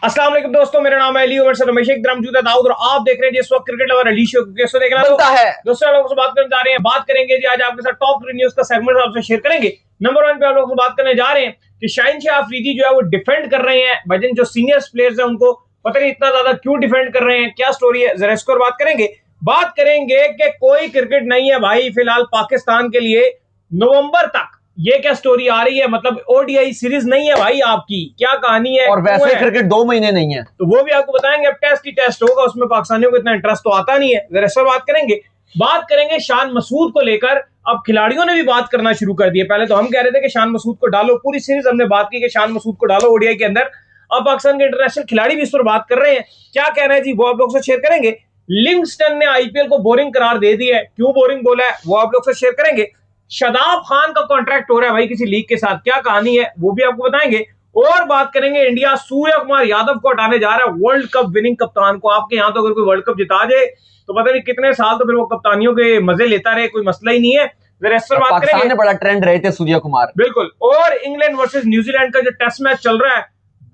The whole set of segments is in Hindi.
अस्सलाम वालेकुम दोस्तों, मेरा नाम है अली उमर से रमेश मौजूदा दाऊद और आप देख रहे हैं जिस वक्त क्रिकेट लवर अली शो कैसे देखना बनता है। दूसरे लोगों से बात करने जा रहे हैं। बात करेंगे जी आज आपके साथ टॉप न्यूज का सेगमेंट आपसे शेयर करेंगे। नंबर 1 पे आप लोगों से बात करने जा रहे हैं कि शाहीन शाह अफरीदी जो है वो डिफेंड कर रहे हैं। भजन जो सीनियर प्लेयर्स हैं उनको पता नहीं इतना ज्यादा क्यों डिफेंड कर रहे हैं, क्या स्टोरी है, जरा इसको बात करेंगे। बात करेंगे कि कोई क्रिकेट नहीं है भाई फिलहाल पाकिस्तान के लिए नवंबर तक। ये क्या स्टोरी आ रही है, मतलब ओडीआई सीरीज नहीं है भाई आपकी, क्या कहानी है? और वैसे क्रिकेट 2 महीने नहीं है तो वो भी आपको बताएंगे। अब टेस्ट ही टेस्ट होगा, उसमें पाकिस्तानियों को इतना इंटरेस्ट तो आता नहीं है। जरा इस पर बात करेंगे। बात करेंगे शान मसूद को लेकर। अब खिलाड़ियों ने भी बात करना शुरू कर दिया। पहले तो हम कह रहे थे कि शान मसूद को डालो, पूरी सीरीज हमने बात की कि शान मसूद को डालो ओडीआई के अंदर। अब पाकिस्तान के इंटरनेशनल खिलाड़ी भी इस पर बात कर रहे हैं। क्या कहना है जी वो आप लोग से शेयर करेंगे। लिविंगस्टन ने आईपीएल को बोरिंग करार दे दिया है, क्यों बोरिंग बोला है वो आप लोग से शेयर करेंगे। शादाब खान का कॉन्ट्रैक्ट हो रहा है भाई किसी लीग के साथ, क्या कहानी है वो भी आपको बताएंगे। और बात करेंगे इंडिया सूर्य कुमार यादव को हटाने जा रहा है वर्ल्ड कप विनिंग कप्तान को। आपके यहां तो अगर कोई वर्ल्ड कप जिता जाए तो पता नहीं कितने साल तो फिर वो कप्तानियों के मजे लेता रहे, कोई मसला ही नहीं है। जरा इस पर बात पाकिस्तान करेंगे। ने बड़ा ट्रेंड रहे थे सूर्य कुमार, बिल्कुल। और इंग्लैंड वर्सेस न्यूजीलैंड का जो टेस्ट मैच चल रहा है,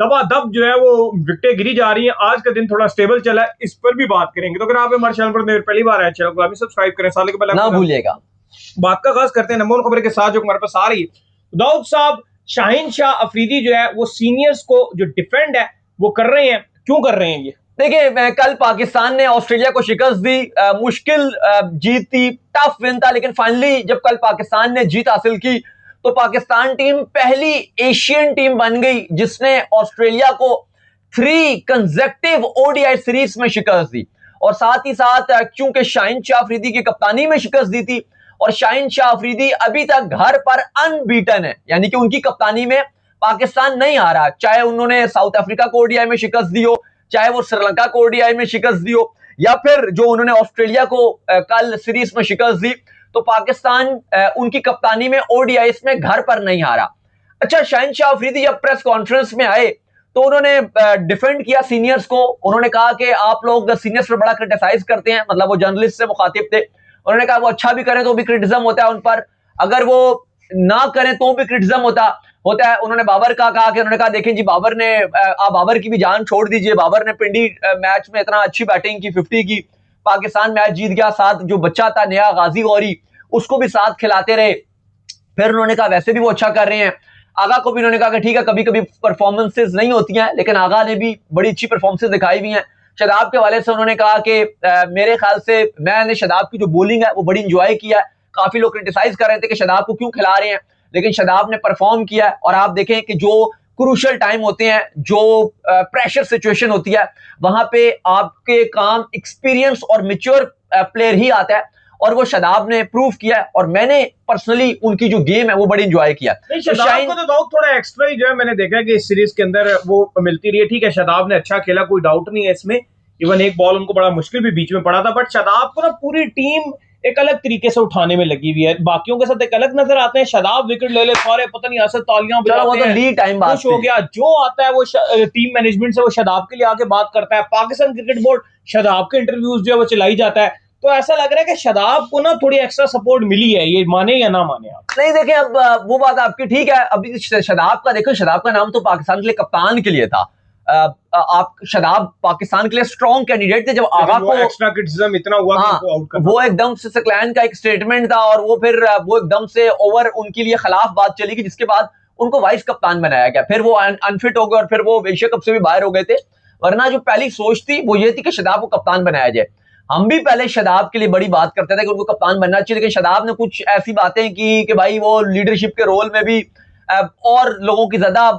दबादब जो है वो विकेटें गिरी जा रही हैं। आज का दिन थोड़ा स्टेबल चला है, इस पर भी बात करेंगे। तो अगर आप हमारे चैनल पर पहली बार आए चैनल को अभी सब्सक्राइब करें, साल के पहले ना भूलिएगा। बात का खास करते हैं नंबर 1 खबर के साथ जो हमारे पास आ रही है। दाऊद साहब, शाहीन शाह अफरीदी जो है वो सीनियर्स को जो डिफेंड है वो कर रहे हैं, क्यों कर रहे हैं ये? देखिए, कल पाकिस्तान ने ऑस्ट्रेलिया को शिकस्त दी। मुश्किल जीत थी, टफ विन था, लेकिन फाइनली जब कल पाकिस्तान ने जीत हासिल की तो पाकिस्तान टीम पहली एशियन टीम बन गई जिसने ऑस्ट्रेलिया को 3 कंसेक्टिव ओडीआई सीरीज में शिकस्त दी। और साथ ही साथ क्योंकि शाहीन शाह अफरीदी की कप्तानी में शिकस्त दी थी और शाहीन शाह अफरीदी अभी तक घर पर अनबीटन है, यानी कि उनकी कप्तानी में पाकिस्तान नहीं हारा, चाहे उन्होंने साउथ अफ्रीका को ओडीआई में शिकस्त दी हो, चाहे वो श्रीलंका को ओडीआई में शिकस्त दी हो, या फिर जो उन्होंने ऑस्ट्रेलिया को कल सीरीज में शिकस्त दी, तो पाकिस्तान उनकी कप्तानी में ओडीआई में घर पर नहीं हारा। अच्छा, शाहीन शाह अफरीदी जब प्रेस कॉन्फ्रेंस में आए तो उन्होंने डिफेंड किया सीनियर्स को। उन्होंने कहा कि आप लोग सीनियर्स पर बड़ा क्रिटिसाइज करते हैं, मतलब वो जर्नलिस्ट से मुखातिब थे। उन्होंने कहा वो अच्छा भी करें तो भी क्रिटिसिज्म होता है उन पर, अगर वो ना करें तो भी क्रिटिसिज्म होता है। उन्होंने बाबर का कहा कि उन्होंने कहा देखें जी, बाबर ने आप बाबर की भी जान छोड़ दीजिए, बाबर ने पिंडी मैच में इतना अच्छी बैटिंग की, 50 की, पाकिस्तान मैच जीत गया। साथ जो बच्चा था नया गाजी गौरी, उसको भी साथ खिलाते रहे। फिर उन्होंने कहा वैसे भी वो अच्छा कर रहे हैं। आगा को भी उन्होंने कहा कि ठीक है, कभी कभी परफॉर्मेंसेज नहीं होती हैं, लेकिन आगा ने भी बड़ी अच्छी परफॉर्मेंसेज दिखाई हुई हैं। शादाब के हवाले से उन्होंने कहा कि मेरे ख्याल से मैंने शादाब की जो बॉलिंग है वो बड़ी इंजॉय किया है। काफी लोग क्रिटिसाइज कर रहे थे कि शादाब को क्यों खिला रहे हैं, लेकिन शादाब ने परफॉर्म किया है। और आप देखें कि जो क्रूशियल टाइम होते हैं, जो प्रेशर सिचुएशन होती है, वहां पे आपके काम एक्सपीरियंस और मेच्योर प्लेयर ही आता है, और वो शादाब ने प्रूव किया है। और मैंने पर्सनली उनकी जो गेम है वो बड़ी एंजॉय किया। शादाब को तो दाऊद थोड़ा एक्स्ट्रा ही जो है मैंने देखा है कि इस सीरीज के अंदर वो मिलती रही है। ठीक है, शादाब ने अच्छा खेला, कोई डाउट नहीं है इसमें। इवन एक बॉल उनको बड़ा मुश्किल भी बीच में पड़ा था, बट शादाब को ना पूरी टीम एक अलग तरीके से उठाने में लगी हुई है। बाकियों के साथ एक अलग नजर आते हैं। शादाब विकेट ले सारे पता नहीं ऐसे तालियां बजाते हैं, खुश हो गया। जो आता है वो टीम मैनेजमेंट से वो शादाब के लिए आके बात करता है। पाकिस्तान क्रिकेट बोर्ड शादाब के इंटरव्यूज जो है वो चलाई जाता है। तो ऐसा लग रहा है कि शादाब को ना थोड़ी एक्स्ट्रा सपोर्ट मिली है, ये माने या ना माने आप? नहीं, देखें, अब वो बात आपकी ठीक है। अभी शादाब का देखो, शादाब का नाम तो पाकिस्तान के लिए कप्तान के लिए था। आप शादाब पाकिस्तान के लिए स्ट्रॉन्ग कैंडिडेट थे। जब आगा को एक्स्ट्रा क्रिटिसिज्म इतना हुआ कि उनको आउट करना, वो एकदम से सकलैन का एक स्टेटमेंट था, और वो फिर वो एकदम से ओवर उनके लिए खिलाफ बात चली गई, जिसके बाद उनको वाइस कप्तान बनाया गया। फिर वो अनफिट हो गए और फिर वो एशिया कप से भी बाहर हो गए थे। वरना जो पहली सोच थी वो ये थी कि शादाब को कप्तान बनाया जाए। हम भी पहले शादाब के लिए बड़ी बात करते थे कि उनको कप्तान बनना चाहिए, लेकिन शादाब ने कुछ ऐसी बातें की कि भाई वो लीडरशिप के रोल में भी और लोगों की ज्यादा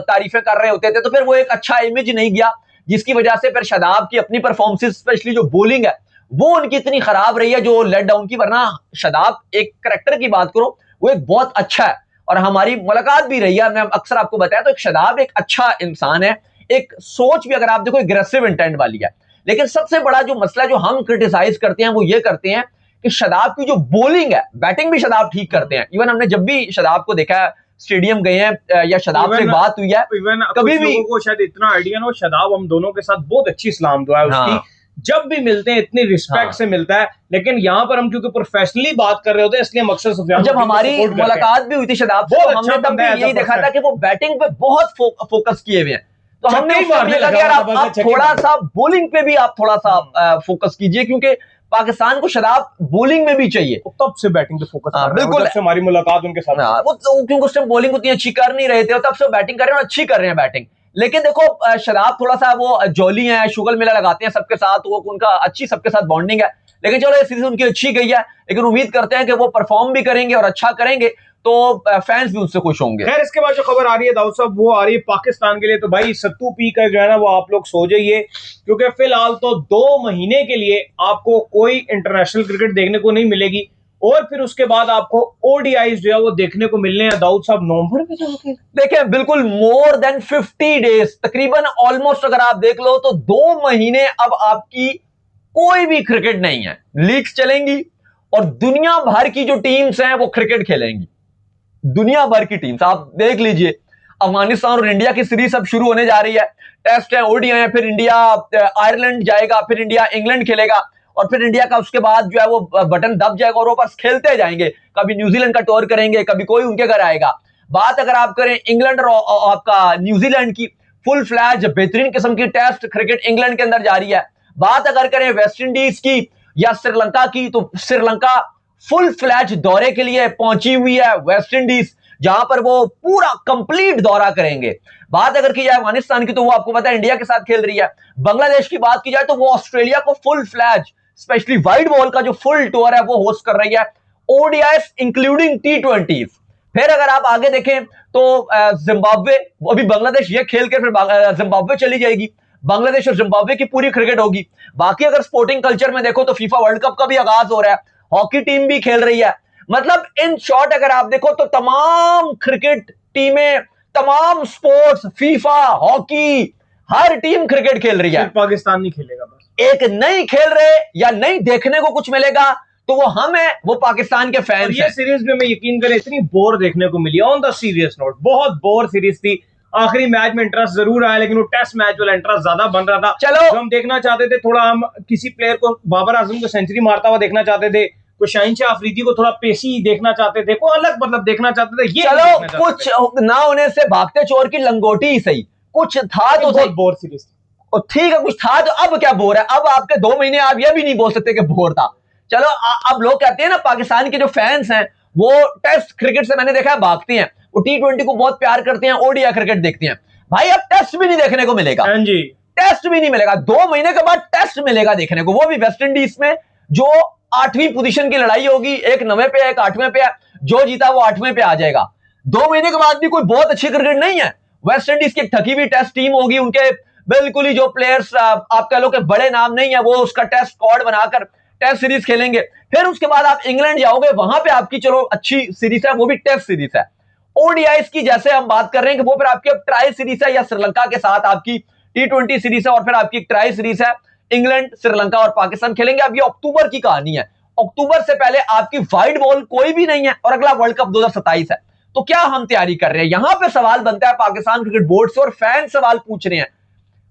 तारीफें कर रहे होते थे, तो फिर वो एक अच्छा इमेज नहीं गया, जिसकी वजह से फिर शादाब की अपनी परफॉर्मेंस, स्पेशली जो बॉलिंग है वो उनकी इतनी खराब रही है जो लेट डाउन की। वरना शादाब एक करैक्टर की बात करो, वो एक बहुत अच्छा है, और हमारी मुलाकात भी रही है, मैं अक्सर आपको बताया। तो एक शादाब एक अच्छा इंसान है, एक सोच भी अगर आप देखो एग्रेसिव इंटेंट वाली है। लेकिन सबसे बड़ा जो मसला जो हम क्रिटिसाइज करते हैं वो ये करते हैं कि शादाब की जो बॉलिंग है, बैटिंग भी शादाब ठीक करते हैं। इवन हमने जब भी शादाब को देखा है, स्टेडियम गए हैं या शादाब से बात हुई है, कभी भी लोगों को शायद इतना आइडिया ना हो। शादाब हम दोनों के साथ बहुत अच्छी सलाम दुआ है उसकी, जब भी मिलते हैं इतनी रिस्पेक्ट से मिलता है। लेकिन यहाँ पर हम क्योंकि प्रोफेशनली बात कर रहे होते हैं, इसलिए हम अक्सर सुफियान, जब हमारी मुलाकात भी हुई थी शादाब से, हमने तब भी यही देखा था कि वो बैटिंग पे बहुत फोकस किए हुए हैं। तो हमने उसको कहा कि यार आप थोड़ा सा बॉलिंग पे भी आप थोड़ा सा फोकस कीजिए, क्योंकि पाकिस्तान को शराब बॉलिंग में भी चाहिए। तब से बैटिंग पे फोकस कर रहे हैं, बिल्कुल तब से हमारी मुलाकात उनके साथ, वो क्योंकि उस टाइम बॉलिंग उतनी अच्छी कर नहीं रहे थे, तब से बैटिंग कर रहे हैं और अच्छी कर रहे हैं बैटिंग। लेकिन देखो शराब थोड़ा सा वो जॉली है, शुगर मेला लगाते हैं सबके साथ, वो उनका अच्छी सबके साथ बॉन्डिंग है। लेकिन चलो ये सीरीज उनकी अच्छी गई है, लेकिन उम्मीद करते हैं कि वो परफॉर्म भी करेंगे और अच्छा करेंगे, तो फैंस भी उनसे खुश होंगे। खैर इसके बाद जो खबर आ रही है दाऊद साहब, वो आ रही है पाकिस्तान के लिए, तो भाई सत्तू पी कर जो है ना वो आप लोग सो जाइए, क्योंकि फिलहाल तो 2 महीने के लिए आपको कोई इंटरनेशनल क्रिकेट देखने को नहीं मिलेगी, और फिर उसके बाद आपको ओडीआई जो है वो देखने को मिलने हैं दाऊद साहब नवंबर में जाके। देखिए बिल्कुल मोर देन 50 डेज, तकरीबन ऑलमोस्ट अगर आप देख लो तो 2 महीने अब आपकी कोई भी क्रिकेट नहीं है। लीग्स चलेंगी और दुनिया भर की जो टीम्स हैं वो क्रिकेट खेलेंगी, दुनिया भर की टीम्स। आप देख लीजिए अफगानिस्तान और इंडिया की सीरीज अब शुरू होने जा रही है, टेस्ट है, ओडीआई है, फिर इंडिया आयरलैंड जाएगा, फिर इंडिया इंग्लैंड खेलेगा, और फिर इंडिया का उसके बाद जो है वो बटन दब जाएगा और वो बस खेलते जाएंगे। कभी न्यूजीलैंड का टूर करेंगे, कभी कोई उनके घर आएगा। बात अगर आप करें इंग्लैंड और आपका न्यूजीलैंड की, फुल फ्लैज बेहतरीन किस्म की टेस्ट क्रिकेट इंग्लैंड के अंदर जारी है। बात अगर करें वेस्ट इंडीज की या श्रीलंका की, तो श्रीलंका फुल फ्लैज दौरे के लिए पहुंची हुई है वेस्ट इंडीज, जहां पर वो पूरा कंप्लीट दौरा करेंगे। बात अगर की जाए अफगानिस्तान की, तो वो आपको पता है इंडिया के साथ खेल रही है। बांग्लादेश की बात की जाए तो वो ऑस्ट्रेलिया को full fledge, specially wide ball का जो फुल टूर है वो होस्ट कर रही है, ओडीआईस इंक्लूडिंग T20। फिर अगर आप आगे देखें तो जिम्बाब्वे, अभी बांग्लादेश ये खेल के फिर जिम्बाब्वे चली जाएगी, बांग्लादेश और जिम्बाब्वे की पूरी क्रिकेट होगी। बाकी अगर स्पोर्टिंग कल्चर में देखो तो फीफा वर्ल्ड कप का भी आगाज हो रहा है, हॉकी टीम भी खेल रही है। मतलब इन शॉर्ट अगर आप देखो तो तमाम क्रिकेट टीमें, तमाम स्पोर्ट्स, फीफा, हॉकी, हर टीम क्रिकेट खेल रही है। पाकिस्तान नहीं खेलेगा, बस एक नहीं खेल रहे या नहीं देखने को कुछ मिलेगा तो वो हम है, वो पाकिस्तान के फैंस ये सीरीज में मैं यकीन करें इतनी बोर देखने को मिली, ऑन द सीरियस नोट बहुत बोर सीरीज थी। आखिरी मैच में इंटरेस्ट जरूर आया, लेकिन वो टेस्ट मैच वाला इंटरेस्ट ज्यादा बन रहा था। चलो जो हम देखना चाहते थे, थोड़ा हम किसी प्लेयर को, बाबर आजम को सेंचुरी मारता हुआ देखना चाहते थे, कोई शाहीन-शाह अफरीदी को थोड़ा पेशी देखना चाहते थे, कोई अलग मतलब देखना चाहते थे। ये चलो कुछ ना होने से भागते चोर की लंगोटी ही सही, कुछ था तो सही। बोर सीरीज ठीक है, कुछ था तो अब क्या बोर है? अब आपके 2 महीने आप ये भी नहीं बोल सकते कि बोर था। चलो अब लोग कहते हैं ना पाकिस्तान के जो फैंस हैं वो टेस्ट क्रिकेट से मैंने देखा है भागते हैं, वो T20 को बहुत प्यार करते हैं, ओडीआई क्रिकेट देखते हैं। भाई अब टेस्ट भी नहीं देखने को मिलेगा, हाँ जी, टेस्ट भी नहीं मिलेगा। 2 महीने के बाद टेस्ट मिलेगा देखने को, वो भी वेस्ट इंडीज में, जो 8वीं पोजीशन की लड़ाई होगी, एक 9वें पे है, एक 8वें पे है, जो जीता वो 8वें पे आ जाएगा। 2 महीने के बाद भी कोई बहुत अच्छी क्रिकेट नहीं है। वेस्ट इंडीज की थकी हुई टेस्ट टीम होगी, उनके बिल्कुल ही जो प्लेयर्स आप कह लो कि बड़े नाम नहीं है, वो उसका टेस्ट स्क्वाड बनाकर टेस्ट सीरीज खेलेंगे। फिर उसके बाद आप इंग्लैंड जाओगे, वहां पे आपकी चलो अच्छी सीरीज है, वो भी टेस्ट सीरीज है। ओडीआईस की जैसे हम बात कर रहे हैं कि वो फिर आपकी अब ट्राई सीरीज है, या श्रीलंका के साथ आपकी T20 सीरीज है, और फिर आपकी ट्राई सीरीज है, इंग्लैंड, श्रीलंका और पाकिस्तान खेलेंगे। अब ये अक्टूबर की कहानी है, अक्टूबर से पहले आपकी वाइड बॉल कोई भी नहीं है, और अगला वर्ल्ड कप 2027 है। तो क्या हम तैयारी कर रहे हैं? यहां पे सवाल बनता है पाकिस्तान क्रिकेट बोर्ड से, और फैन सवाल पूछ रहे हैं,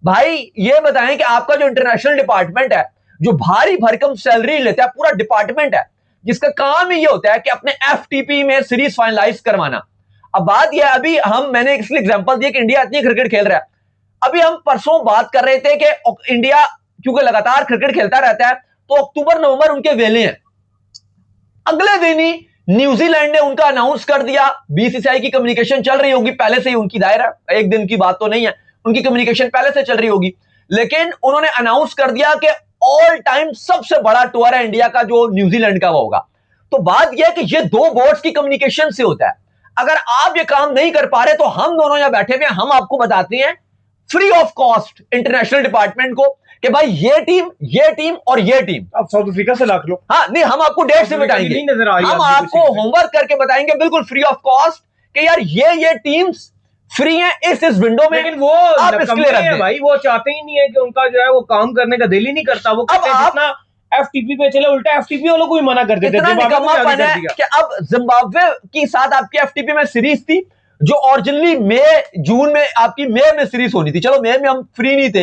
भाई ये बताएं कि आपका जो इंटरनेशनल डिपार्टमेंट है, जो भारी भरकम सैलरी लेता है, पूरा डिपार्टमेंट है जिसका काम ही ये होता है कि अपने FTP में सीरीज फाइनलाइज करवाना। अब बात यह, अभी मैंने इसलिए एग्जांपल दिया कि इंडिया इतनी क्रिकेट खेल रहा है। अभी हम परसों बात कर रहे थे कि इंडिया क्योंकि लगातार क्रिकेट खेलता रहता है, तो अक्टूबर नवंबर उनके वेले हैं। अगले दिन ही न्यूजीलैंड ने उनका अनाउंस कर दिया, BCCI की कम्युनिकेशन चल रही होगी पहले से ही, उनकी दायरा एक दिन की बात तो नहीं है, उनकी कम्युनिकेशन पहले से चल रही होगी, लेकिन उन्होंने अनाउंस कर दिया कि ऑल टाइम सबसे बड़ा टूर है इंडिया का जो न्यूजीलैंड का वो होगा। तो बात यह है कि ये 2 बोर्ड्स की कम्युनिकेशन से होता है। अगर आप ये काम नहीं कर पा रहे तो हम दोनों यहां बैठे हुए, हम आपको बताते हैं free of cost international department को कि भाई ये टीम और ये टीम आप साउथ अफ्रीका से लाख लो। हाँ नहीं, हम आपको डेट से बताएंगे, हम आपको होमवर्क करके बताएंगे बिल्कुल फ्री ऑफ कॉस्ट कि यार ये टीम्स फ्री हैं इस विंडो में। लेकिन वो नकम्मे हैं भाई, वो चाहते ही नहीं है कि उनका जो है वो काम करने का दिल ही नहीं करता। वो कहते हैं जितना FTP पे चले, उल्टा FTP वालों को भी मना कर देते थे। कि अब जिम्बाब्वे के साथ आपकी FTP में सीरीज थी जो ओरिजिनली मई जून में आपकी मई में सीरीज होनी थी। चलो मई में हम फ्री नहीं थे,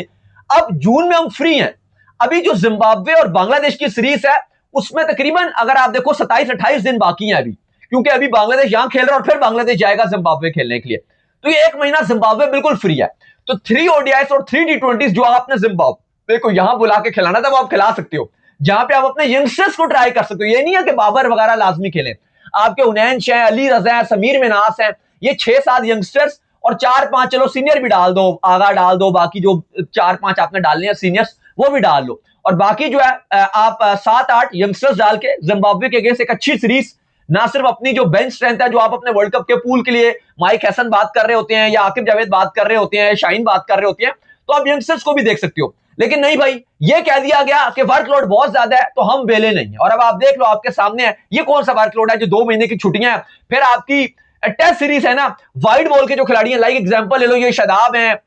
अब जून में हम फ्री हैं। अभी जो जिम्बाब्वे और बांग्लादेश की सीरीज है उसमें तकरीबन अगर आप देखो 27-28 दिन बाकी हैं अभी, क्योंकि अभी बांग्लादेश यहां खेल रहा है और फिर बांग्लादेश जाएगा जिम्बाब्वे खेलने के लिए, तो ये 1 महीना जिम्बाब्वे बिल्कुल फ्री है। तो 3 ओडीआईस और 3 टी20 जो आपने जिम्बाब्वे को यहां बुला के खिलाना था वो आप खिला सकते हो, जहां पे आप अपने यंगस्टर्स को ट्राई कर सकते हो। ये नहीं है कि बाबर वगैरह लाजमी खेलें, आपके उनैंश हैं, अली रजा है, समीर मिनास है, ये 6-7 यंगस्टर्स और 4-5 चलो सीनियर भी डाल दो, आगा डाल दो, बाकी जो 4-5 आपने डालने हैं सीनियर्स वो भी डाल लो, और बाकी जो है आप 7-8 यंगस्टर्स डाल के जिम्बाब्वे के अगेंस्ट एक अच्छी सीरीज, ना सिर्फ अपनी जो बेंच स्ट्रेंथ है, जो आप अपने वर्ल्ड कप के पूल के लिए माइक हसन बात कर रहे होते हैं या आकिब जावेद बात कर रहे होते हैं, शाहीन बात कर रहे होते हैं, तो आप यंगस्टर्स को भी देख सकते हो। लेकिन नहीं भाई, ये कह दिया गया कि वर्कलोड बहुत ज्यादा है तो हम बेले नहीं है। और अब आप देख लो, आपके सामने है ये कौन सा वर्कलोड है जो 2 महीने की छुट्टियां हैं, फिर आपकी टेस्ट सीरीज है ना, वाइड बॉल के जो खिलाड़ी हैं, लाइक एग्जांपल ले लो ये शादाब हैं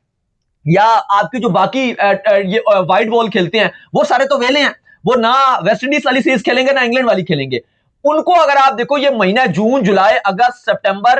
या आपकी जो बाकी ये वाइड बॉल खेलते हैं, वो सारे तो वेले हैं, वो ना वेस्ट इंडीज वाली सीरीज खेलेंगे ना इंग्लैंड वाली खेलेंगे। उनको अगर आप देखो, ये महीना जून, जुलाई, अगस्त, सितंबर,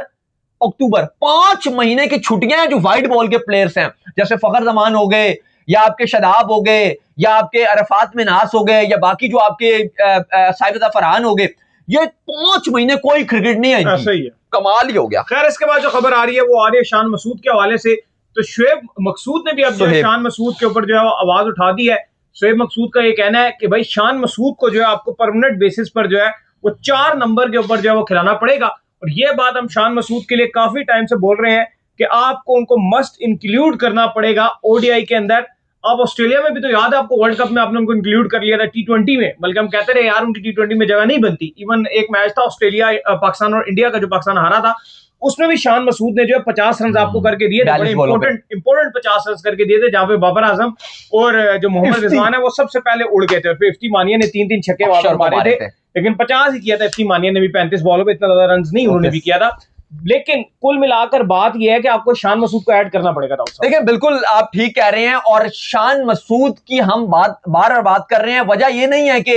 अक्टूबर, 5 महीने की छुट्टियां हैं जो वाइड बॉल के प्लेयर्स हैं, जैसे फखर जमान हो गए या आपके शदाब हो गए या आपके अरफात मिनास हो गए या बाकी जो आपके साइफदा फरहान हो गए, ये 5 महीने कोई क्रिकेट नहीं है, ऐसा ही है, कमाल ही हो गया। खैर इसके बाद जो खबर आ रही है वो आ रही है शान मसूद के हवाले से। तो शुएब मकसूद ने भी अब जो है शान मसूद के ऊपर जो है आवाज उठा दी है। शुएब मकसूद का ये कहना है कि भाई शान मसूद को जो है आपको परमानेंट बेसिस पर जो है वो 4 नंबर के ऊपर जो है वो खिलाना पड़ेगा। और ये बात हम शान मसूद के लिए काफी टाइम से बोल रहे हैं कि आपको उनको मस्ट इंक्लूड करना पड़ेगा ओडीआई के अंदर। अब ऑस्ट्रेलिया में भी तो याद है आपको, वर्ल्ड कप में आपने उनको इंक्लूड कर लिया था टी20 में, बल्कि हम कहते रहे यार उनकी टी20 में जगह नहीं बनती। इवन एक मैच था ऑस्ट्रेलिया पाकिस्तान और इंडिया का, जो पाकिस्तान हारा था, उसमें भी शान मसूद ने जो है 50 रन आपको करके दिए थे, बड़े इंपॉर्टेंट 50 रन करके दिए थे, जहां पे बाबर आजम और जो मोहम्मद रिजवान है वो सबसे पहले उड़ गए थे। और फिर इफ्ती मानिया ने 3-3 छक्के मारे थे, लेकिन 50 ही किया था इफ्ती मानिया ने भी, 35 बॉलों पे, इतना ज्यादा रन नहीं उन्होंने भी किया था। लेकिन कुल मिलाकर बात यह है कि आपको शान मसूद को ऐड करना पड़ेगा। देखिए बिल्कुल आप ठीक कह रहे हैं, और शान मसूद की हम बार बात कर रहे हैं, वजह यह नहीं है कि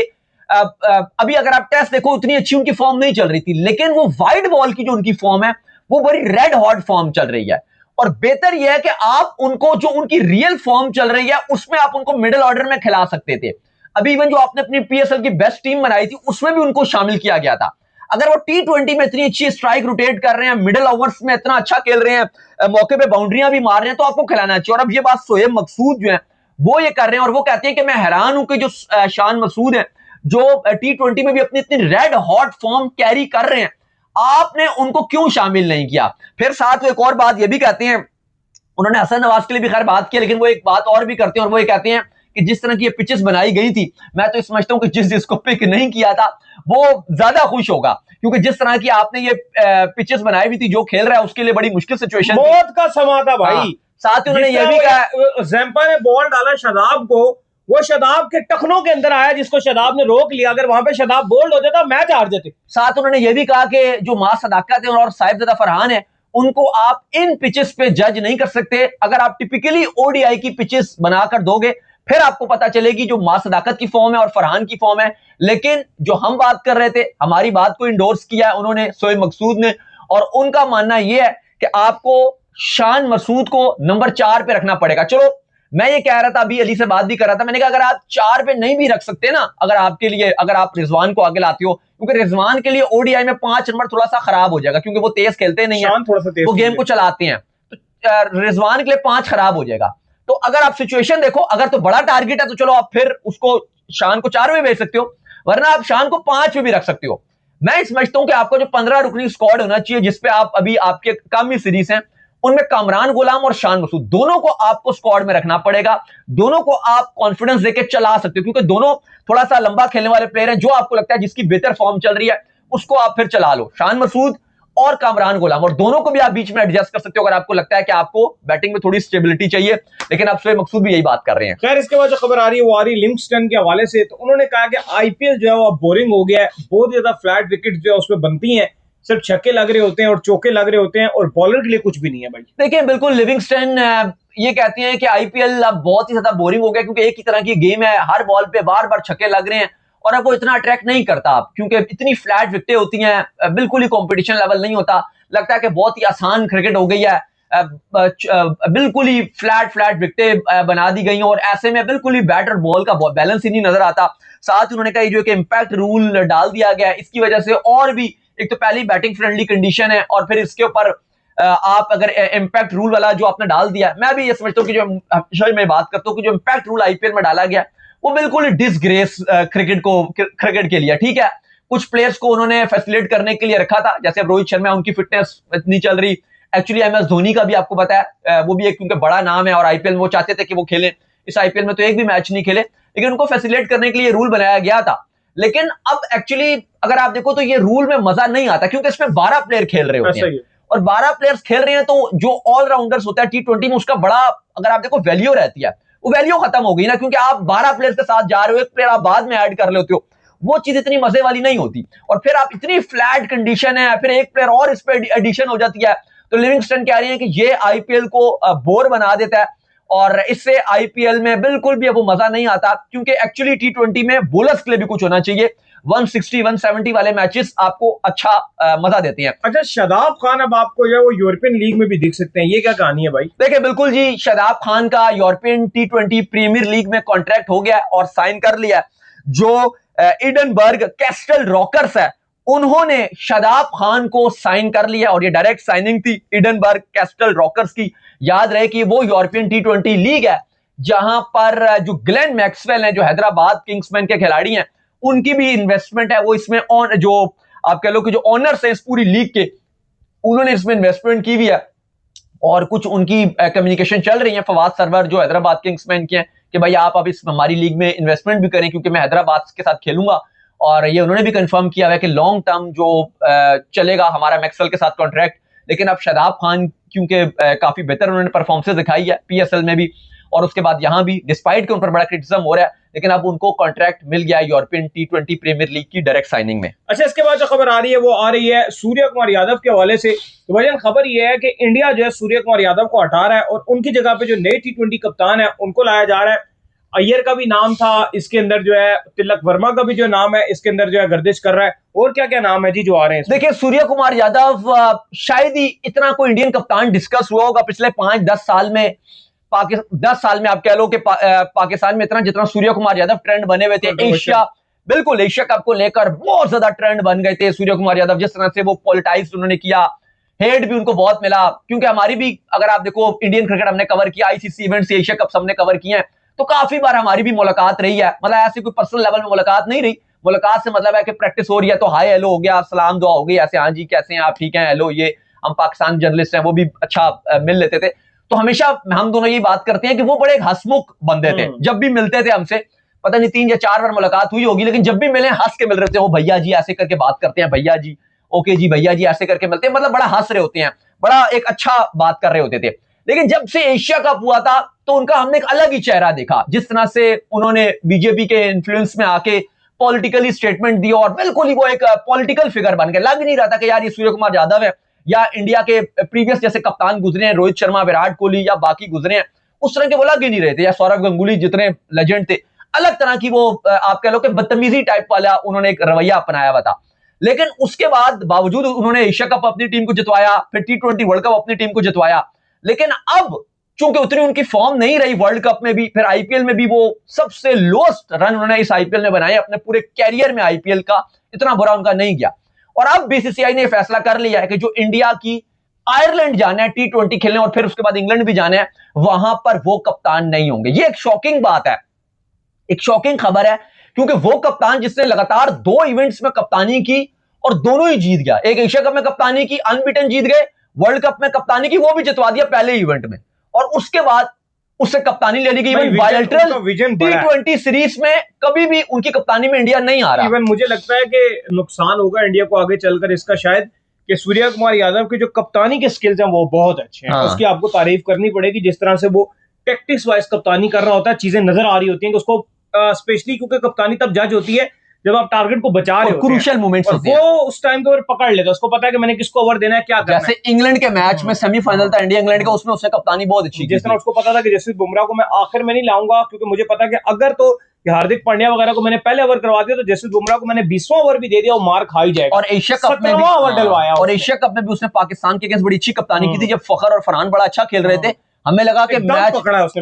अभी अगर आप टेस्ट देखो उतनी अच्छी उनकी फॉर्म नहीं चल रही थी, लेकिन वो वाइड बॉल की जो उनकी फॉर्म है वो बड़ी रेड हॉट फॉर्म चल रही है। और बेहतर यह है कि आप उनको जो उनकी रियल फॉर्म चल रही है उसमें आप उनको मिडिल ऑर्डर में खिला सकते थे। अभी इवन जो आपने अपनी पीएसएल की बेस्ट टीम बनाई थी उसमें भी उनको शामिल किया गया था। अगर वो टी20 में इतनी अच्छी स्ट्राइक रोटेट कर रहे हैं, मिडिल ओवर्स में इतना अच्छा खेल रहे हैं, मौके पे बाउंड्रियां भी मार रहे हैं, तो आपको खिलाना चाहिए। और अब ये बात शोएब मकसूद जो है वो ये कर रहे हैं, और वो कहते हैं कि मैं हैरान हूं कि जो शान मसूद है जो टी20 में भी अपनी इतनी रेड हॉट फॉर्म कैरी कर रहे हैं, आपने उनको क्यों शामिल नहीं किया। फिर साथ में एक और बात ये भी कहते हैं, उन्होंने हसन नवाज के लिए भी खैर बात की, लेकिन वो एक बात और भी करते हैं, और वो ये कहते हैं कि जिस तरह की ये पिचेस बनाई गई थी, मैं तो समझता हूं कि जिसको पिक नहीं किया था वो ज्यादा खुश होगा, क्योंकि जिस तरह की आपने ये पिचेस बनाई हुई थी, जो खेल रहा है उसके लिए बड़ी मुश्किल सिचुएशन मौत का समा था भाई। साथ ही उन्होंने ये भी कहा, जैम्पा ने बॉल डाला शादाब को, वो शादाब के टखनों के अंदर आया, जिसको शादाब ने रोक लिया। अगर वहां पे शादाब बोल्ड हो जाता मैच हार जाते। साथ उन्होंने ये भी कहा कि जो मां सदाकत है और साहिबजादा फरहान है, उनको आप इन पिचेस पे जज नहीं कर सकते। अगर आप टिपिकली ओडीआई की पिचेस बनाकर दोगे फिर आपको पता चलेगी जो मां सदाकत की फॉर्म है और फरहान की फॉर्म है। लेकिन जो हम बात कर रहे थे, हमारी बात को इंडोर्स किया है उन्होंने, शोएब मकसूद ने, और उनका मानना यह है कि आपको शान मसूद को नंबर 4 पे रखना पड़ेगा। चलो मैं ये कह रहा था, अभी अली से बात भी कर रहा था, मैंने कहा अगर आप 4 पे नहीं भी रख सकते ना, अगर आपके लिए, अगर आप रिजवान को आगे लाते हो, क्योंकि रिजवान के लिए ओडीआई में 5 नंबर थोड़ा सा खराब हो जाएगा, क्योंकि वो तेज खेलते नहीं है, वो गेम को चलाते हैं, तो रिजवान के लिए 5 खराब हो जाएगा। तो अगर आप सिचुएशन देखो, अगर तो बड़ा टारगेट है तो चलो आप फिर उसको शान को 4 में भेज सकते हो, वरना आप शान को 5 में भी रख सकते हो। मैं समझता हूं कि आपका जो 15 रुकनी स्क्वाड होना चाहिए, जिसपे आप अभी आपके कम ही सीरीज हैं, उनमें कामरान गुलाम और शान मसूद दोनों को आपको स्क्वाड में रखना पड़ेगा। दोनों को आप कॉन्फिडेंस देके चला सकते हो, क्योंकि दोनों थोड़ा सा लंबा खेलने वाले प्लेयर हैं। जो आपको लगता है जिसकी बेहतर फॉर्म चल रही है उसको आप फिर चला लो, शान मसूद और कामरान गुलाम, और दोनों को भी आप बीच में एडजस्ट कर सकते हो अगर आपको लगता है कि आपको बैटिंग में थोड़ी स्टेबिलिटी चाहिए। लेकिन अब शोएब मकसूद भी यही बात कर रहे हैं। खैर इसके बाद जो खबर आ रही है वो आ रही लिविंगस्टन के हवाले से। तो उन्होंने कहा कि आईपीएल जो है वो बोरिंग हो गया है, बहुत ज्यादा फ्लैट विकेट जो है उसमें बनती हैं, सिर्फ छक्के लग रहे होते हैं और चौके लग रहे होते हैं, और बॉलर के लिए कुछ भी नहीं है भाई। देखिए बिल्कुल, लिविंगस्टन ये कहते हैं कि आईपीएल अब बहुत ही ज्यादा बोरिंग हो गया, क्योंकि एक ही तरह की गेम है, हर बॉल पे बार बार छक्के लग रहे हैं, और अब वो इतना अट्रैक्ट नहीं करता अब, क्योंकि इतनी फ्लैट विकेटें होती हैं, बिल्कुल ही कंपटीशन लेवल नहीं होता, लगता है कि बहुत ही आसान क्रिकेट हो गई है, बिल्कुल ही फ्लैट विकेटें बना दी गई हैं, और ऐसे में बिल्कुल ही बैट और बॉल का बैलेंस ही नहीं नजर आता। साथ ही उन्होंने कहा जो कि इम्पैक्ट रूल डाल दिया गया है, इसकी वजह से और भी, एक तो पहली बैटिंग फ्रेंडली कंडीशन है, और फिर इसके ऊपर आप अगर इम्पैक्ट रूल वाला जो आपने डाल दिया, मैं भी ये समझता हूँ कि जो हमेशा मैं बात करता हूँ कि जो इम्पैक्ट रूल आईपीएल में डाला गया वो बिल्कुल डिसग्रेस क्रिकेट के लिए। ठीक है, कुछ प्लेयर्स को उन्होंने फैसिलिटेट करने के लिए रखा था, जैसे अब रोहित शर्मा, उनकी फिटनेस इतनी चल रही। एक्चुअली एमएस धोनी का भी आपको पता है, वो भी एक क्योंकि बड़ा नाम है और आईपीएल में वो चाहते थे कि वो खेले। इस आईपीएल में तो एक भी मैच नहीं खेले, लेकिन उनको फैसिलिटेट करने के लिए रूल बनाया गया था। लेकिन अब एक्चुअली अगर आप देखो तो ये रूल में मजा नहीं आता, क्योंकि इसमें 12 प्लेयर खेल रहे होते हैं और 12 प्लेयर्स खेल रहे हैं, तो जो ऑलराउंडर्स होता है टी20 में उसका बड़ा, अगर आप देखो, वैल्यू रहती है, वो वैल्यू खत्म हो गई ना, क्योंकि आप 12 प्लेयर्स के साथ जा रहे हो, एक प्लेयर आप बाद में ऐड कर लेते हो, वो चीज इतनी मजे वाली नहीं होती। और फिर आप इतनी फ्लैट कंडीशन है, फिर एक प्लेयर और इस पे एडिशन हो जाती है, तो लिविंगस्टन कह रहे हैं कि ये आईपीएल को बोर बना देता है और इससे आईपीएल में बिल्कुल भी अब वो मजा नहीं आता, क्योंकि एक्चुअली टी20 में बोलर्स के लिए भी कुछ होना चाहिए। 160 170 वाले मैचेस आपको अच्छा मजा देते हैं। अच्छा, शादाब खान अब आपको जो है वो यूरोपियन लीग में भी दिख सकते हैं, ये क्या कहानी है भाई? देखिए बिल्कुल जी, शादाब खान का यूरोपियन टी20 प्रीमियर लीग में कॉन्ट्रैक्ट हो गया और साइन कर लिया। जो एडिनबर्ग कैस्टल रॉकर्स है उन्होंने शादाब खान को साइन कर लिया और ये डायरेक्ट साइनिंग थी एडिनबर्ग कैस्टल रॉकर्स की। याद रहे कि वो यूरोपियन टी20 लीग है जहां पर जो ग्लेन मैक्सवेल हैं, जो हैदराबाद किंग्समैन के खिलाड़ी हैं, उनकी भी इन्वेस्टमेंट है। वो इसमें जो आप कह लो कि जो ऑनर्स है इस पूरी लीग के, उन्होंने इसमें इन्वेस्टमेंट की हुई है और कुछ उनकी कम्युनिकेशन चल रही है फवाद सरवर जो हैदराबाद किंग्समैन के हैं कि भाई आप अब इस हमारी लीग में इन्वेस्टमेंट भी करें, क्योंकि मैं हैदराबाद के साथ खेलूंगा। और ये उन्होंने भी कंफर्म किया है कि लॉन्ग टर्म जो चलेगा हमारा मैक्सवेल के साथ कॉन्ट्रैक्ट। लेकिन अब शादाब खान क्योंकि काफी बेहतर उन्होंने परफॉर्मेंस दिखाई है पीएसएल में भी और उसके बाद यहां भी, डिस्पाइट के उन पर बड़ा क्रिटिसिज्म हो रहा है, लेकिन अब उनको कॉन्ट्रैक्ट मिल गया है यूरोपियन टी20 प्रीमियर लीग की डायरेक्ट साइनिंग में। अच्छा, इसके बाद जो खबर आ रही है वो आ रही है सूर्य कुमार यादव के हवाले से। तो वजन खबर ये है कि इंडिया जो है सूर्य कुमार यादव को हटा रहा है और उनकी जगह पे जो नए टी20 कप्तान है उनको लाया जा रहा है। अय्यर का भी नाम था इसके अंदर, जो है तिलक वर्मा का भी जो नाम है इसके अंदर जो है गर्दिश कर रहा है। और क्या क्या नाम है जी जो आ रहे हैं? देखिए सूर्य कुमार यादव शायद ही इतना कोई इंडियन कप्तान डिस्कस हुआ होगा पिछले 5-10 साल में। 10 साल में आप कह लो कि पाकिस्तान में इतना जितना सूर्य कुमार यादव ट्रेंड बने हुए थे एशिया, बिल्कुल एशिया कप को लेकर बहुत ज्यादा ट्रेंड बन गए थे सूर्य कुमार यादव। जिस तरह से वो पॉलिटाइज उन्होंने किया, हेड भी उनको बहुत मिला, क्योंकि हमारी भी अगर आप देखो इंडियन क्रिकेट हमने कवर किया, आईसीसी इवेंट्स, एशिया कप हमने कवर किए हैं, तो काफी बार हमारी भी मुलाकात रही है। मतलब ऐसी कोई पर्सनल लेवल में मुलाकात नहीं रही, मुलाकात से मतलब है कि प्रैक्टिस हो रही है तो हाय हेलो हो गया, सलाम दुआ हो गई, ऐसे हाँ जी कैसे हैं आप, ठीक हैं, हेलो। ये हम पाकिस्तान जर्नलिस्ट हैं वो भी अच्छा मिल लेते थे, तो हमेशा हम दोनों ये बात करते हैं कि वो बड़े हंसमुख बंदे थे। जब भी मिलते थे हमसे, पता नहीं 3 या 4 बार मुलाकात हुई होगी, लेकिन जब भी मिले हंस के मिल रहे थे। वो भैया जी ऐसे करके बात करते हैं, भैया जी ओके जी भैया जी ऐसे करके मिलते हैं, मतलब बड़ा हंस रहे होते हैं, बड़ा एक अच्छा बात कर रहे होते थे। लेकिन जब से एशिया कप हुआ था तो उनका हमने एक अलग ही चेहरा देखा, जिस तरह से उन्होंने बीजेपी के इन्फ्लुएंस में आके पॉलिटिकली स्टेटमेंट दिया और बिल्कुल ही वो एक पॉलिटिकल फिगर बन गए। लग नहीं रहा था कि यार ये सूर्य कुमार यादव है या इंडिया के प्रीवियस जैसे कप्तान गुजरे हैं, रोहित शर्मा, विराट कोहली या बाकी गुजरे हैं, उस तरह के वो लग ही नहीं रहे थे, या सौरव गंगुली जितने लेजेंड थे। अलग तरह की वो आप कह लो कि बदतमीजी टाइप वाला उन्होंने एक रवैया अपनाया हुआ था। लेकिन उसके बाद बावजूद उन्होंने एशिया कप अपनी टीम को जितवाया, फिर टी20 वर्ल्ड कप अपनी टीम को जितवाया। लेकिन अब चूंकि उतनी उनकी फॉर्म नहीं रही वर्ल्ड कप में भी, फिर आईपीएल में भी वो सबसे लोएस्ट रन उन्होंने इस आईपीएल में बनाए अपने पूरे कैरियर में। आईपीएल का इतना बुरा उनका नहीं गया और अब बीसीसीआई ने फैसला कर लिया है कि जो इंडिया की आयरलैंड जाना है टी20 खेलने और फिर उसके बाद इंग्लैंड भी जाना है, वहां पर वो कप्तान नहीं होंगे। ये एक शॉकिंग बात है, एक शॉकिंग खबर है, क्योंकि वो कप्तान जिसने लगातार 2 इवेंट्स में कप्तानी की और दोनों ही जीत गया, एक एशिया कप में कप्तानी की अनबीटन जीत गए, वर्ल्ड कप में कप्तानी की वो भी जितवा दिया पहले इवेंट में, और उसके बाद उससे कप्तानी लेने की इवन बायलैटरल टी20 सीरीज में कभी भी उनकी कप्तानी में इंडिया नहीं आ रहा। इवन मुझे लगता है कि नुकसान होगा इंडिया को आगे चलकर इसका शायद, कि सूर्य कुमार यादव के जो कप्तानी के स्किल्स हैं वो बहुत अच्छे हैं। उसकी आपको तारीफ करनी पड़ेगी, जिस तरह से वो टैक्टिक्स वाइज कप्तानी कर रहा होता है, चीजें नजर आ रही होती हैं कि उसको स्पेशली, क्योंकि कप्तानी तब जज होती है जब आप टारगेट को बचा रहे हो, क्रूशियल मोमेंट्स होते हैं, वो उस टाइम के ऊपर पकड़ लेता है, उसको पता है कि मैंने किसको ओवर देना है, क्या करना है। जैसे इंग्लैंड के मैच में सेमीफाइनल था इंडिया इंग्लैंड का, उसमें उसने कप्तानी बहुत अच्छी की। जिस तरह उसको पता था कि जसप्रीत बुमराह को मैं आखिर में नहीं लाऊंगा, क्योंकि मुझे पता है कि अगर तो हार्दिक पांड्या वगैरह को मैंने पहले ओवर करवा दिया तो जसप्रीत बुमराह को मैंने 20वां ओवर भी दे दिया, वो मार खा ही जाएगा। और एशिया कप में भी ओवर डलवाया, और एशिया कप में भी उसने पाकिस्तान के अगेंस्ट बड़ी अच्छी कप्तानी की थी, जब फखर और फरहान बड़ा अच्छा खेल रहे थे। हमें लगा कि मैच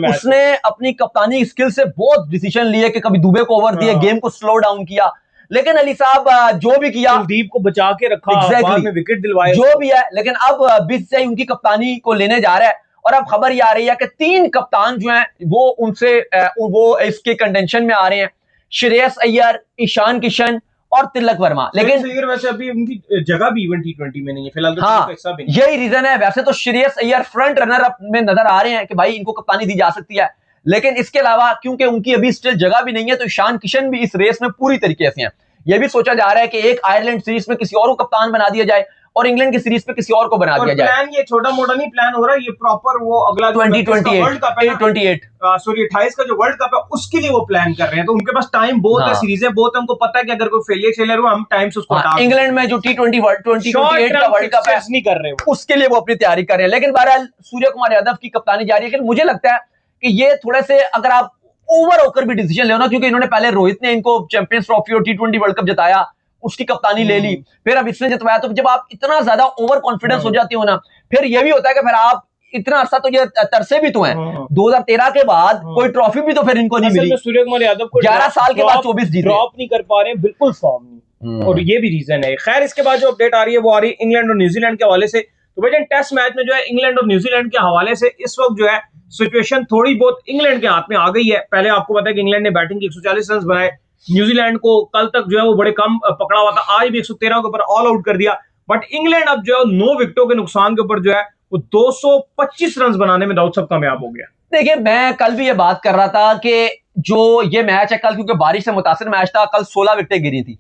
उसने अपनी कप्तानी स्किल से बहुत डिसीजन लिए कि कभी दुबे को ओवर दिए, गेम को स्लो डाउन किया। लेकिन अली साहब जो भी किया, कुलदीप को बचा के रखा, बाद में विकेट दिलवाए, जो भी है, लेकिन अब बिस्से उनकी कप्तानी को लेने जा रहा है। और अब खबर ये आ रही है कि 3 कप्तान जो हैं वो उनसे वो इसके कंटेंशन में आ रहे हैं, श्रेयस अय्यर, ईशान किशन और तिलक वर्मा। लेकिन वैसे अभी उनकी जगह भी इवन T20 में नहीं है फिलहाल, तो हाँ, यही रीजन है। वैसे तो Shreyas Iyer front runner up में नजर आ रहे हैं कि भाई इनको कप्तानी दी जा सकती है, लेकिन इसके अलावा क्योंकि उनकी अभी स्टिल जगह भी नहीं है, तो ईशान किशन भी इस रेस में पूरी तरीके से हैं। यह भी सोचा जा रहा है कि एक आयरलैंड सीरीज में किसी और को कप्तान बना दिया जाए और इंग्लैंड की सीरीज में किसी और को बना दिया जाए। प्लान ये छोटा मोटा नहीं प्लान हो रहा है, ये प्रॉपर वो अगला 2028 वर्ल्ड कप है, 28 का जो वर्ल्ड कप है उसके लिए वो प्लान कर रहे हैं। तो उनके पास टाइम बहुत है, सीरीजें बहुत है, उनको पता है कि अगर कोई फेलियर हुआ हम टाइम से उसको हटा देंगे। इंग्लैंड में जो T20 2028 का वर्ल्ड कप है नहीं कर रहे हैं, उसके लिए वो अपनी तैयारी कर रहे हैं। लेकिन बहरहाल सूर्य कुमार यादव की कप्तानी जारी है। लेकिन मुझे लगता है कि ये थोड़े से, अगर आप ओवर होकर भी डिसीजन ले ना, क्योंकि इन्होंने पहले रोहित ने इनको चैंपियंस ट्रॉफी और T20 वर्ल्ड कप जिताया, उसकी कप्तानी ले ली, फिर अब इसने जितवाया, तो जब आप इतना ज्यादा ओवर कॉन्फिडेंस हो जाती हो ना, फिर यह भी होता है कि फिर आप इतना अरसा तो ये तरसे भी तो हैं। 2013 के बाद कोई ट्रॉफी भी तो फिर इनको नहीं मिली। सूर्य कुमार यादव को 11 साल के बाद 24 जीते, ड्रॉप नहीं कर पा रहे हैं, बिल्कुल फॉर्म नहीं, और ये भी रीजन है। खैर, इसके बाद जो अपडेट आ रही है वो आ रही है इंग्लैंड और न्यूजीलैंड के हवाले से। तो भाई टेस्ट मैच में जो है इंग्लैंड और न्यूजीलैंड के हवाले से इस वक्त जो है सिचुएशन थोड़ी बहुत इंग्लैंड के हाथ में आ गई है। पहले आपको पता है कि इंग्लैंड ने बैटिंग के 140 रन बनाए, न्यूजीलैंड को कल तक जो है वो बड़े कम पकड़ा हुआ था, आज भी 113 के ऊपर ऑल आउट कर दिया। बट इंग्लैंड अब जो है 9 विकेटों के नुकसान के ऊपर जो है वो 225 रन बनाने में दाऊद साहब कामयाब हो गया। देखिए, मैं कल भी ये बात कर रहा था कि जो ये मैच है कल, क्योंकि बारिश से मुतासिर मैच था, कल 16 विकेटें गिरी थी,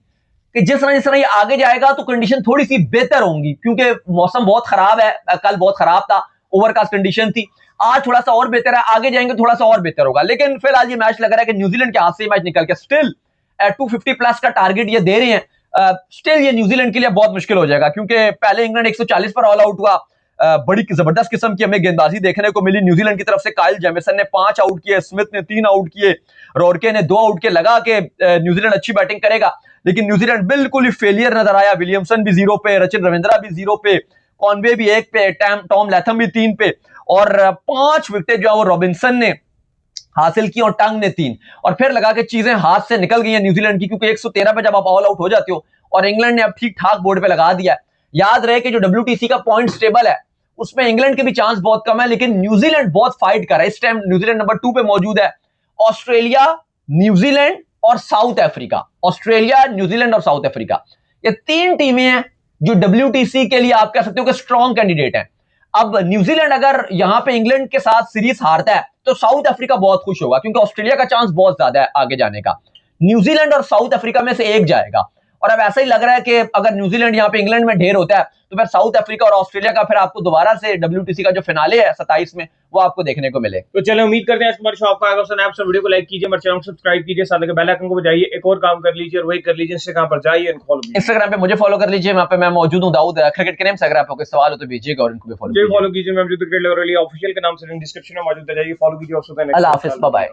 कि जिस तरह ये आगे जाएगा तो कंडीशन थोड़ी सी बेहतर होंगी, क्योंकि मौसम बहुत खराब है, कल बहुत खराब था, ओवरकास्ट कंडीशन थी। आज थोड़ा सा और बेहतर है, आगे जाएंगे थोड़ा सा और बेहतर होगा। लेकिन फिलहाल ये मैच लग रहा है कि न्यूजीलैंड के हाथ से मैच निकल के स्टिल 250 प्लस का टारगेट ये दे रहे हैं। स्टिल ये न्यूजीलैंड के लिए बहुत मुश्किल हो जाएगा, क्योंकि पहले इंग्लैंड 140 पर ऑल आउट हुआ, बड़ी जबरदस्त किस्म की हमें गेंदबाजी देखने को मिली न्यूजीलैंड की तरफ से। काइल जेमिसन ने 5 आउट किए, स्मिथ ने 3 आउट किए, रोरके ने 2 आउट के, लगा के न्यूजीलैंड अच्छी बैटिंग करेगा, लेकिन न्यूजीलैंड बिल्कुल ही फेलियर नजर आया। विलियमसन भी 0 पे, रचिन रविंद्रा भी 0 पे, कॉनवे भी 1 पे, टॉम लैथम भी 3 पे, और 5 विकेट जो है वो रॉबिन्सन ने हासिल की और टंग ने 3। और फिर लगा के चीजें हाथ से निकल गई हैं न्यूजीलैंड की, क्योंकि 113 पे जब आप ऑल आउट हो जाते हो और इंग्लैंड ने अब ठीक ठाक बोर्ड पे लगा दिया है। याद रहे कि जो WTC का पॉइंट्स टेबल है उसमें इंग्लैंड के भी चांस बहुत कम है, लेकिन न्यूजीलैंड बहुत फाइट कर रहा है। इस टाइम न्यूजीलैंड नंबर 2 पे मौजूद है, ऑस्ट्रेलिया, न्यूजीलैंड और साउथ अफ्रीका। ऑस्ट्रेलिया, न्यूजीलैंड और साउथ अफ्रीका, ये 3 टीमें हैं जो WTC के लिए आप कह सकते हो कि स्ट्रॉन्ग कैंडिडेट है। अब न्यूजीलैंड अगर यहां पे इंग्लैंड के साथ सीरीज हारता है तो साउथ अफ्रीका बहुत खुश होगा, क्योंकि ऑस्ट्रेलिया का चांस बहुत ज्यादा है आगे जाने का। न्यूजीलैंड और साउथ अफ्रीका में से एक जाएगा, और अब ऐसा ही लग रहा है कि अगर न्यूजीलैंड यहां पे इंग्लैंड में ढेर होता है तो फिर साउथ अफ्रीका और ऑस्ट्रेलिया का फिर आपको दोबारा से WTC का जो फिनाले है 27 में वो आपको देखने को मिले। तो चलो, उम्मीद करते हैं हमारे शो आपको आएगा। स्नैप से वीडियो को लाइक कीजिए, हमारे चैनल को सब्सक्राइब कीजिए, साथ में बेल आइकन को बजाइए, एक और काम कर लीजिए और वही कर लीजिए, इंस्टाग्राम पर जाइए, इंस्टाग्राम पे मुझे फॉलो कर लीजिए, वहां पे मैं मौजूद हूं, दाऊद क्रिकेट के नेम से। अगर आपको कोई सवाल हो तो भेजिएगा और इनको भी फॉलो कीजिए। मैं मौजूद क्रिकेट लवर ऑफिशियल के नाम से डिस्क्रिप्शन में मौजूद है, जाइए फॉलो कीजिए और अल्लाह हाफिज़, बाय बाय।